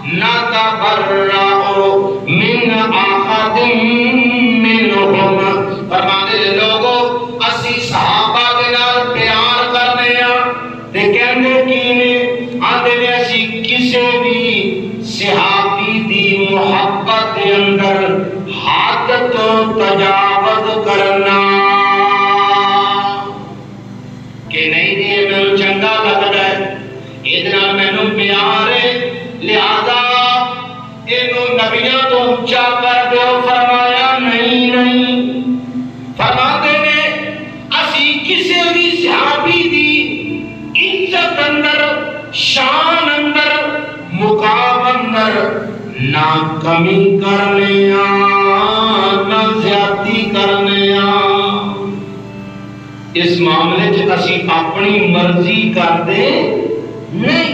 ना तबर्रउ मिन अहदिम मिनहुम। फरमाते लोगो असी सहाबा दे नाल प्यार करने आ ते कहंदे की ने आंदे ने असी किसे भी सहाबी दी मोहब्बत दे अंदर हद तो तजावुज करना कि नहीं जी मैनू चंगा लगता है, इहदे नाल मैनू प्यार है, लिहाजा इहनू नबियां तो ऊंचा कर दो। फरमाया नहीं नहीं, फरमाते ने असी किसी भी सहाबी दी इज्जत अंदर, शान अंदर, मुकाम अंदर ना कमी करने ना ज्यादती करने। इस मामले च असी अपनी मर्जी करते नहीं।